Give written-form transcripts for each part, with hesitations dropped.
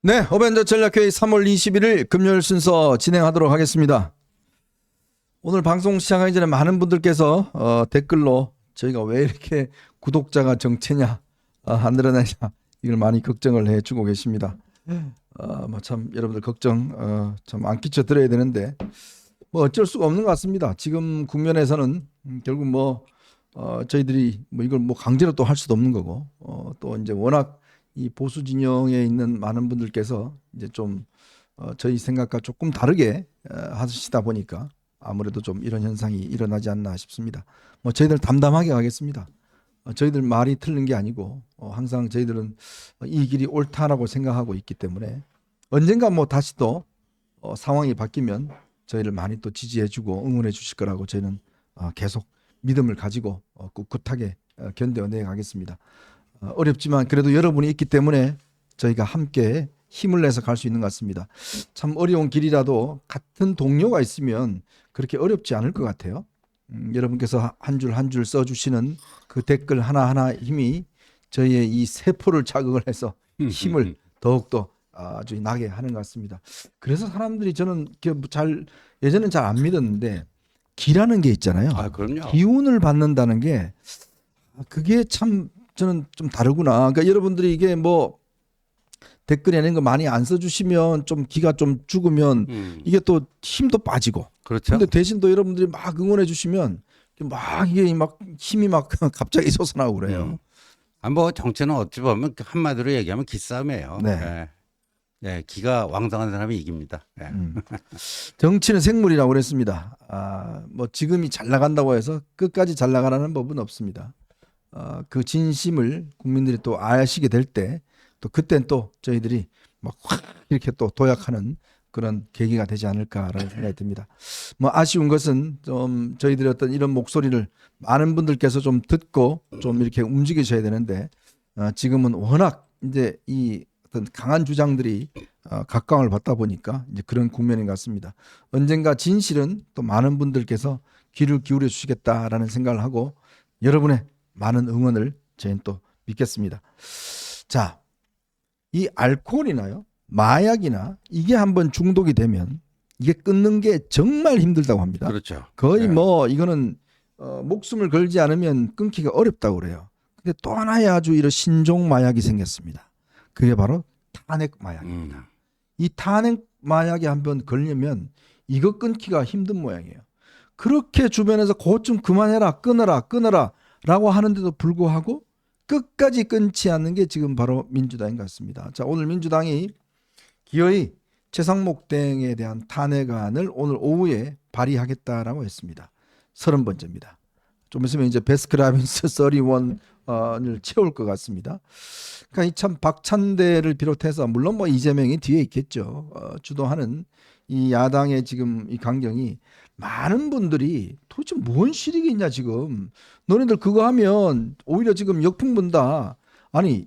네, 어벤져 전략회의 3월 21일 금요일 순서 진행하도록 하겠습니다. 오늘 방송 시작하기 전에 많은 분들께서 댓글로 저희가 왜 이렇게 구독자가 정체냐, 안 늘어나냐 이걸 많이 걱정을 해주고 계십니다. 참 여러분들 걱정 참 안 끼쳐 드려야 되는데 뭐 어쩔 수가 없는 것 같습니다. 지금 국면에서는 결국 저희들이 이걸 강제로 또 할 수도 없는 거고 또 이제 워낙 이 보수 진영에 있는 많은 분들께서 이제 좀 저희 생각과 조금 다르게 하시다 보니까 아무래도 좀 이런 현상이 일어나지 않나 싶습니다. 저희들 담담하게 가겠습니다. 저희들 말이 틀린 게 아니고 항상 저희들은 이 길이 옳다라고 생각하고 있기 때문에 언젠가 다시 또 상황이 바뀌면 저희를 많이 또 지지해주고 응원해 주실 거라고 저희는 계속 믿음을 가지고 꿋꿋하게 견뎌내 가겠습니다. 어렵지만 그래도 여러분이 있기 때문에 저희가 함께 힘을 내서 갈 수 있는 것 같습니다. 참 어려운 길이라도 같은 동료가 있으면 그렇게 어렵지 않을 것 같아요. 여러분께서 한 줄 한 줄 써주시는 그 댓글 하나하나 힘이 저희의 이 세포를 자극을 해서 힘을 더욱더 아주 나게 하는 것 같습니다. 그래서 사람들이 저는 예전엔 잘 안 믿었는데 기라는 게 있잖아요. 그럼요. 기운을 받는다는 게 그게 참 저는 좀 다르구나. 그러니까 여러분들이 이게 댓글에 있는 거 많이 안 써주시면 좀 기가 좀 죽으면 이게 또 힘도 빠지고. 그렇죠. 근데 대신 또 여러분들이 막 응원해 주시면 이게 힘이 갑자기 솟아나고 그래요. 정치는 어찌 보면 한마디로 얘기하면 기싸움이에요. 네. 네, 기가 왕성한 사람이 이깁니다. 네. 정치는 생물이라고 그랬습니다. 지금이 잘 나간다고 해서 끝까지 잘 나가라는 법은 없습니다. 그 진심을 국민들이 또 아시게 될 때 또 그땐 또 저희들이 확 이렇게 또 도약하는 그런 계기가 되지 않을까라는 생각이 듭니다. 아쉬운 것은 좀 저희들의 어떤 이런 목소리를 많은 분들께서 좀 듣고 좀 이렇게 움직이셔야 되는데 지금은 워낙 이제 이 어떤 강한 주장들이 각광을 받다 보니까 이제 그런 국면인 것 같습니다. 언젠가 진실은 또 많은 분들께서 귀를 기울여 주시겠다라는 생각을 하고 여러분의 많은 응원을 저희는 또 믿겠습니다. 자, 이 알코올이나요, 마약이나 이게 한번 중독이 되면 이게 끊는 게 정말 힘들다고 합니다. 그렇죠. 거의 네. 이거는 목숨을 걸지 않으면 끊기가 어렵다고 그래요. 근데 또 하나의 아주 이런 신종 마약이 생겼습니다. 그게 바로 탄핵 마약입니다. 이 탄핵 마약에 한번 걸리면 이거 끊기가 힘든 모양이에요. 그렇게 주변에서 그것 좀 그만해라, 끊어라 라고 하는데도 불구하고 끝까지 끊지 않는 게 지금 바로 민주당인 것 같습니다. 자, 오늘 민주당이 기어이 최상목 대행에 대한 탄핵안을 오늘 오후에 발의하겠다라고 했습니다. 30번째입니다. 좀 있으면 이제 베스킨라빈스 31을 채울 것 같습니다. 그러니까 참 박찬대를 비롯해서 물론 이재명이 뒤에 있겠죠. 주도하는 이 야당의 지금 이 강경이 많은 분들이 도대체 뭔 실익이냐 지금. 너네들 그거 하면 오히려 지금 역풍 분다. 아니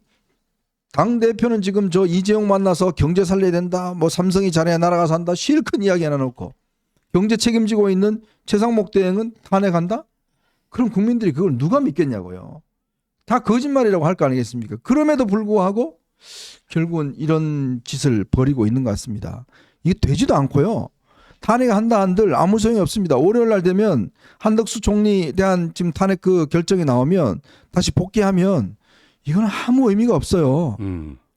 당 대표는 지금 저 이재용 만나서 경제 살려야 된다. 삼성이 잘해야 나라가 산다. 실컷 이야기 하나 놓고 경제 책임지고 있는 최상목 대행은 탄핵한다? 그럼 국민들이 그걸 누가 믿겠냐고요. 다 거짓말이라고 할 거 아니겠습니까? 그럼에도 불구하고 결국은 이런 짓을 벌이고 있는 것 같습니다. 이게 되지도 않고요. 탄핵한다 한들 아무 소용이 없습니다. 월요일 날 되면 한덕수 총리에 대한 지금 탄핵 그 결정이 나오면 다시 복귀하면 이건 아무 의미가 없어요.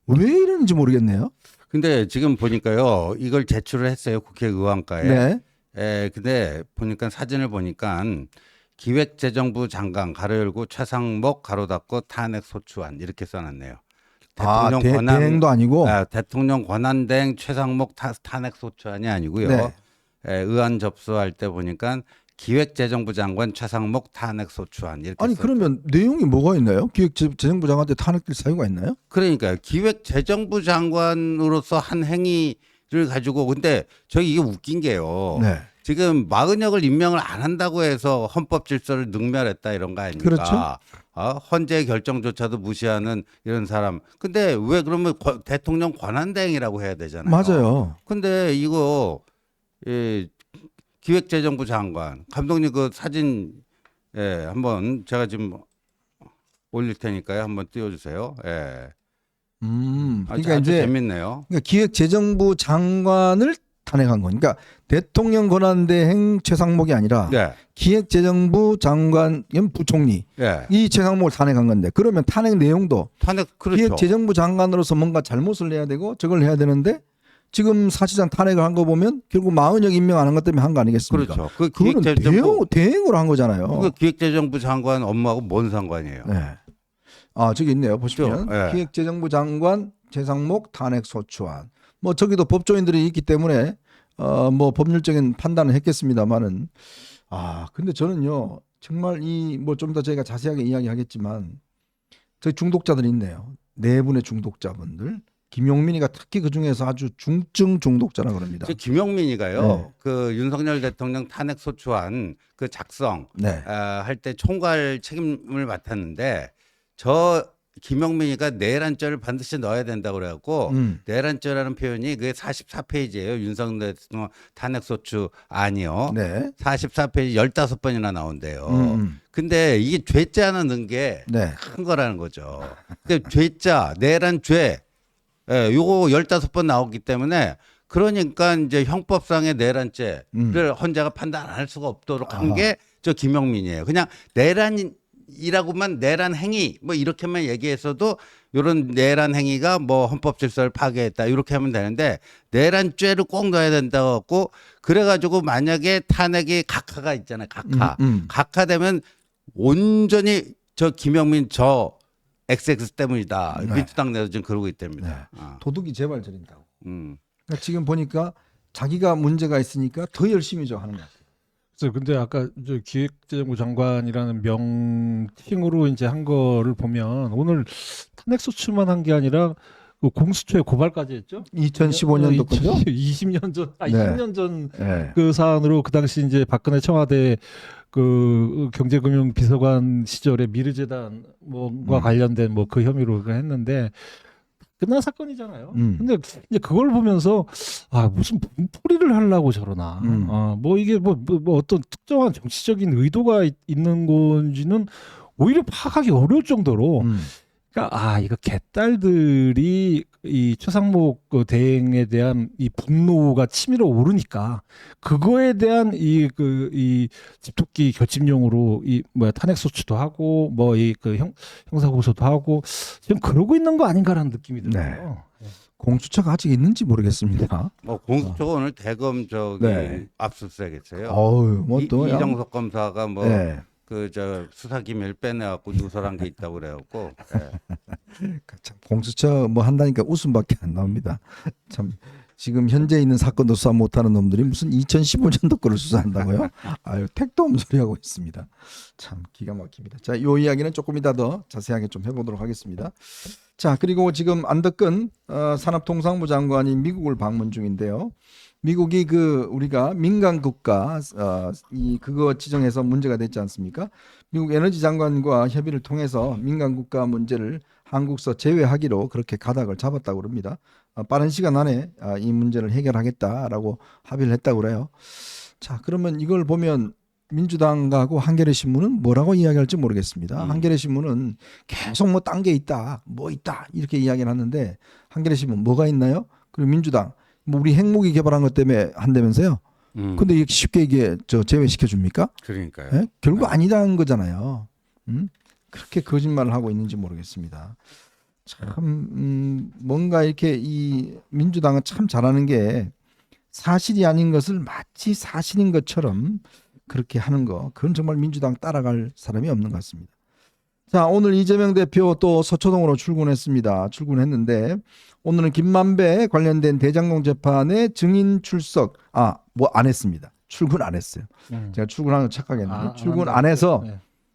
왜 이러는지 모르겠네요. 근데 지금 보니까요, 이걸 제출을 했어요, 국회의원과에. 네. 근데 보니까 사진을 보니까 기획재정부 장관 가로 열고 최상목 가로 닫고 탄핵 소추안 이렇게 써놨네요. 대행도 아니고 대통령 권한대행 최상목 탄핵 소추안이 아니고요. 네. 의안 접수할 때 보니까 기획재정부 장관 최상목 탄핵 소추안 이렇게. 아니 그러면 내용이 뭐가 있나요? 기획재정부 장관한테 탄핵될 사유가 있나요? 그러니까요. 기획재정부 장관으로서 한 행위를 가지고 근데 이게 웃긴 게요. 네. 지금 마은혁을 임명을 안 한다고 해서 헌법 질서를 능멸했다 이런 거 아닙니까? 그렇죠. 헌재 결정조차도 무시하는 이런 사람. 근데 왜 그러면 대통령 권한대행이라고 해야 되잖아요. 맞아요. 근데 이거 기획재정부 장관 감독님 그 사진 한번 제가 지금 올릴 테니까요. 한번 띄워주세요. 그러니까 아주 이제 재밌네요. 그러니까 기획재정부 장관을 탄핵한 거니까 대통령 권한대행 최상목이 아니라 네. 기획재정부 장관 겸 부총리 예. 이 최상목을 탄핵한 건데 그러면 탄핵 내용도 탄핵 그렇죠. 기획재정부 장관으로서 뭔가 잘못을 해야 되고 저걸 해야 되는데 지금 사실상 탄핵을 한 거 보면 결국 마은혁 임명하는 것 때문에 한 거 아니겠습니까? 그렇죠. 그 그거는 기획재정부 대행으로 한 거잖아요. 그 기획재정부 장관 업무하고 뭔 상관이에요? 네. 아 저기 있네요. 보시면 그렇죠. 네. 기획재정부 장관 최상목 탄핵 소추안. 뭐 저기도 법조인들이 있기 때문에 뭐 법률적인 판단을 했겠습니다만은 근데 저는요 정말 이 뭐 좀 더 저희가 자세하게 이야기하겠지만 저희 중독자들이 있네요. 네 분의 중독자분들. 김용민이가 특히 그 중에서 아주 중증 중독자라 그럽니다. 저 김용민이가요. 네. 그 윤석열 대통령 탄핵 소추안 그 작성 네. 할 때 총괄 책임을 맡았는데 저 김용민이가 내란죄를 반드시 넣어야 된다고 그래갖고 내란죄라는 표현이 그게 44페이지예요. 윤석열 대통령 탄핵 소추안이요. 네. 44페이지 15번이나 나온대요. 근데 이게 죄자 하나 넣은 게 네. 큰 거라는 거죠. 근데 죄자, 내란죄, 요거 15번 나오기 때문에 그러니까 이제 형법상의 내란죄를 헌재가 판단 안 할 수가 없도록 한 게 저 김용민이에요. 그냥 내란이라고만 내란 행위 뭐 이렇게만 얘기했어도 요런 내란 행위가 뭐 헌법 질서를 파괴했다 이렇게 하면 되는데 내란죄를 꼭 넣어야 된다고 갖고 그래가지고 만약에 탄핵이 각하가 있잖아요. 각하되면 온전히 저 김용민 저 XX 때문이다. 네. 민주당 내에서 지금 그러고 있답니다. 네. 도둑이 재발 저린다고. 음. 그러니까 지금 보니까 자기가 문제가 있으니까 더 열심히 저 하는 것 같아요. 그래서 근데 아까 저 기획재정부 장관이라는 명칭으로 이제 한 거를 보면 오늘 탄핵 소추만 한 게 아니라 그 공수처에 고발까지 했죠. 2015년도 거죠? 20년 전, 네. 10년 전 네. 그 사안으로 그 당시 이제 박근혜 청와대 그 경제금융 비서관 시절에 미르재단 뭐과 관련된 뭐 그 혐의로 했는데 끝난 사건이잖아요. 근데 이제 그걸 보면서 무슨 분풀이를 하려고 저러나. 뭐 이게 뭐 어떤 특정한 정치적인 의도가 있는 건지는 오히려 파악하기 어려울 정도로 그러니까 이거 개딸들이 이 최상목 그 대행에 대한 이 분노가 치밀어 오르니까 그거에 대한 이 집토끼 결집용으로 탄핵 소추도 하고 뭐 이 그 형사 고소도 하고 지금 그러고 있는 거 아닌가라는 느낌이 들어요. 공수처가 아직 있는지 모르겠습니다. 뭐 공수처가 오늘 대검 저기 압수수색했어요. 뭐 또 이정석 검사가 뭐 네. 그 저 수사기밀 빼내갖고 누설한 게 있다고 그래갖고 참 공수처 뭐 한다니까 웃음밖에 안 나옵니다. 참 지금 현재 있는 사건도 수사 못하는 놈들이 무슨 2015년도 거를 수사한다고요? 택도 없는 소리 하고 있습니다. 참 기가 막힙니다. 자, 이 이야기는 조금 이따 더 자세하게 좀 해보도록 하겠습니다. 자, 그리고 지금 안덕근 산업통상부 장관이 미국을 방문 중인데요. 미국이 우리가 민간 국가 그거 지정해서 문제가 됐지 않습니까? 미국 에너지 장관과 협의를 통해서 민간 국가 문제를 한국서 제외하기로 그렇게 가닥을 잡았다고 그럽니다. 빠른 시간 안에 이 문제를 해결하겠다라고 합의를 했다고 그래요. 자, 그러면 이걸 보면 민주당하고 한겨레 신문은 뭐라고 이야기할지 모르겠습니다. 한겨레 신문은 계속 뭐 딴 게 있다, 뭐 있다 이렇게 이야기를 하는데 한겨레 신문 뭐가 있나요? 그리고 민주당 뭐 우리 핵무기 개발한 것 때문에 한다면서요? 근데 이게 쉽게 이게 제외시켜 줍니까? 그러니까요. 네? 결국 아니다는 거잖아요. 그렇게 거짓말을 하고 있는지 모르겠습니다. 참 뭔가 이렇게 이 민주당은 참 잘하는 게 사실이 아닌 것을 마치 사실인 것처럼 그렇게 하는 거. 그건 정말 민주당 따라갈 사람이 없는 것 같습니다. 자, 오늘 이재명 대표 또 서초동으로 출근했는데 오늘은 김만배 관련된 대장동 재판의 증인 출석 뭐 안 했습니다. 출근 안 했어요. 제가 출근하는 거 착각했는데 출근 안 해서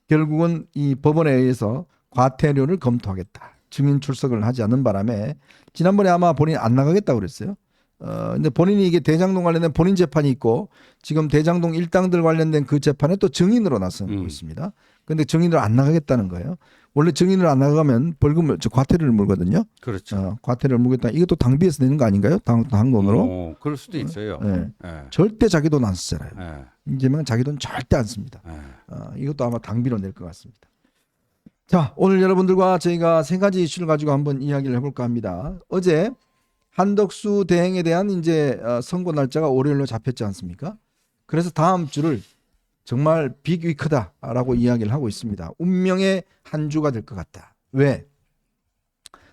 결국은 이 법원에 의해서 과태료를 검토하겠다. 증인 출석을 하지 않는 바람에 지난번에 아마 본인이 안 나가겠다고 그랬어요. 근데 본인이 이게 대장동 관련된 본인 재판이 있고 지금 대장동 일당들 관련된 그 재판에 또 증인으로 나서고 있습니다. 근데 증인으로 안 나가겠다는 거예요. 원래 증인으로 안 나가면 벌금을 과태료를 물거든요. 그렇죠. 과태료를 물겠다. 이것도 당비에서 내는 거 아닌가요? 당 돈으로? 그럴 수도 있어요. 네. 네. 절대 자기 돈 안 쓰잖아요. 네. 이재명은 자기 돈 절대 안 씁니다. 네. 이것도 아마 당비로 낼 것 같습니다. 자, 오늘 여러분들과 저희가 세 가지 이슈를 가지고 한번 이야기를 해볼까 합니다. 어제 한덕수 대행에 대한 이제 선고 날짜가 월요일로 잡혔지 않습니까? 그래서 다음 주를 정말 빅위크다라고 이야기를 하고 있습니다. 운명의 한 주가 될 것 같다. 왜?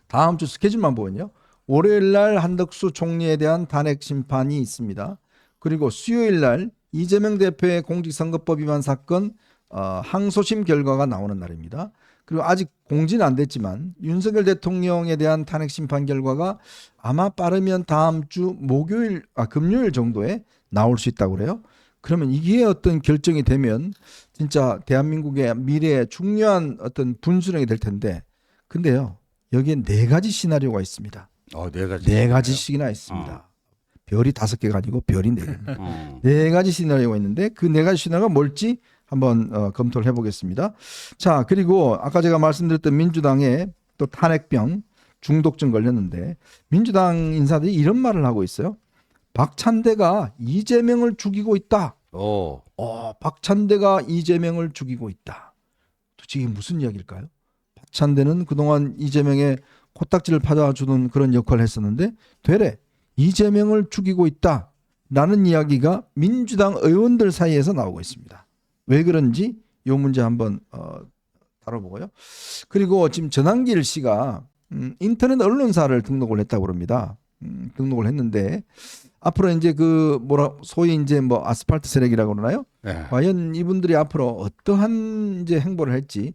다음 주 스케줄만 보면요. 월요일 날 한덕수 총리에 대한 탄핵 심판이 있습니다. 그리고 수요일 날 이재명 대표의 공직선거법 위반 사건 항소심 결과가 나오는 날입니다. 그리고 아직 공지는 안 됐지만 윤석열 대통령에 대한 탄핵 심판 결과가 아마 빠르면 다음 주 금요일 정도에 나올 수 있다고 그래요. 그러면 이게 어떤 결정이 되면 진짜 대한민국의 미래에 중요한 어떤 분수령이 될 텐데, 근데요 여기에 네 가지 시나리오가 있습니다. 네 가지. 네 가지씩이나 있습니다. 별이 5개가 아니고 별이 4개입니다. 네 가지 시나리오가 있는데 그 네 가지 시나리오가 뭘지 한번 검토를 해보겠습니다. 자, 그리고 아까 제가 말씀드렸던 민주당의 또 탄핵병 중독증 걸렸는데 민주당 인사들이 이런 말을 하고 있어요. 박찬대가 이재명을 죽이고 있다. 박찬대가 이재명을 죽이고 있다. 도대체 이게 무슨 이야기일까요? 박찬대는 그동안 이재명의 코딱지를 파자주는 그런 역할을 했었는데 되레 이재명을 죽이고 있다라는 이야기가 민주당 의원들 사이에서 나오고 있습니다. 왜 그런지 이 문제 한번 다뤄보고요. 그리고 지금 전한길 씨가 인터넷 언론사를 등록을 했다고 합니다. 등록을 했는데 앞으로 이제 소위 이제 아스팔트 세력이라고 그러나요? 네. 과연 이분들이 앞으로 어떠한 이제 행보를 할지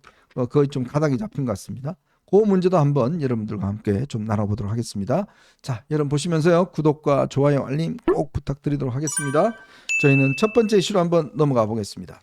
거의 좀 가닥이 잡힌 것 같습니다. 그 문제도 한번 여러분들과 함께 좀 나눠보도록 하겠습니다. 자, 여러분 보시면서요 구독과 좋아요, 알림 꼭 부탁드리도록 하겠습니다. 저희는 첫 번째 이슈로 한번 넘어가 보겠습니다.